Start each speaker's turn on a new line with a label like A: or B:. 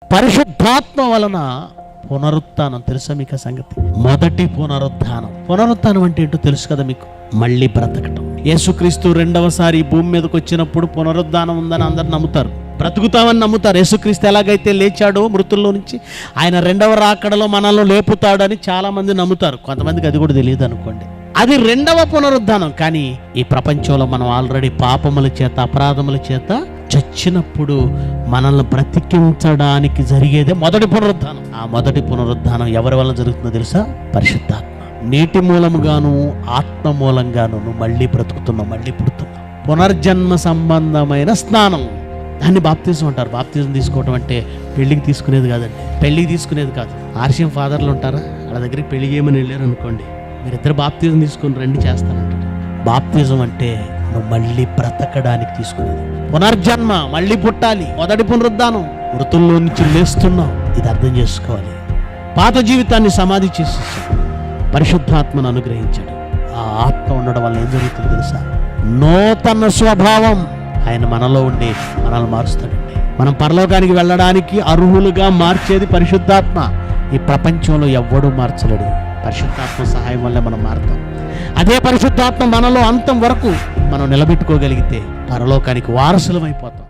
A: పరిశుద్ధాత్మ వలన పునరుత్థానం. తెలుసా మీకు ఆ సంగతి? మొదటి పునరుత్థానం. పునరుత్థానం అంటే ఏంటో తెలుసు కదా మీకు? మళ్ళీ బ్రతకటం. యేసుక్రీస్తు రెండవసారి భూమి మీదకి వచ్చినప్పుడు పునరుద్ధానం ఉందని అందరు నమ్ముతారు, బ్రతుకుతామని నమ్ముతారు. యేసుక్రీస్తు ఎలాగైతే లేచాడో మృతుల్లో నుంచి, ఆయన రెండవ రాకడలో మనల్ని లేపుతాడని చాలా మంది నమ్ముతారు. కొంతమందికి అది కూడా తెలియదు అనుకోండి. అది రెండవ పునరుద్ధానం. కానీ ఈ ప్రపంచంలో మనం ఆల్రెడీ పాపముల చేత, అపరాధముల చేత చచ్చినప్పుడు మనల్ని బ్రతికించడానికి జరిగేదే మొదటి పునరుద్ధానం. ఆ మొదటి పునరుద్ధానం ఎవరి వల్ల జరుగుతుందో తెలుసా? పరిశుద్ధాత్మ. నీటి మూలముగాను ఆత్మ మూలంగాను నువ్వు మళ్ళీ బ్రతుకుతున్నావు, మళ్ళీ పుడుతున్నావు. పునర్జన్మ సంబంధమైన స్నానం, దాన్ని బాప్తిజం అంటారు. బాప్తిజం తీసుకోవడం అంటే పెళ్లికి తీసుకునేది కాదండి, పెళ్లికి తీసుకునేది కాదు. ఆర్షియం ఫాదర్లు ఉంటారా, వాళ్ళ దగ్గరికి పెళ్లి చేయమని వెళ్ళారు అనుకోండి, మీరిద్దరు బాప్తిజం తీసుకుని రండి చేస్తానంటారు. బాప్తిజం అంటే నువ్వు మళ్ళీ బ్రతకడానికి తీసుకునేది. పునర్జన్మ, మళ్ళీ పుట్టాలి, మొదటి పునరుద్ధానం, మృతుల్లో నుంచి లేస్తున్నావు. ఇది అర్థం చేసుకోవాలి. పాత జీవితాన్ని సమాధి చేసేసి పరిశుద్ధాత్మను అనుగ్రహించాడు. ఆ ఆత్మ ఉండడం వల్ల ఏం జరుగుతుందో తెలుసా? నూతన స్వభావం. ఆయన మనలో ఉండి మనల్ని మారుస్తాడండి. మనం పరలోకానికి వెళ్ళడానికి అర్హులుగా మార్చేది పరిశుద్ధాత్మ. ఈ ప్రపంచంలో ఎవ్వడూ మార్చలేడు. పరిశుద్ధాత్మ సహాయం వల్ల మనం మారుతాం. అదే పరిశుద్ధాత్మ మనలో అంతం వరకు మనం నిలబెట్టుకోగలిగితే పరలోకానికి వారసులం అయిపోతాం.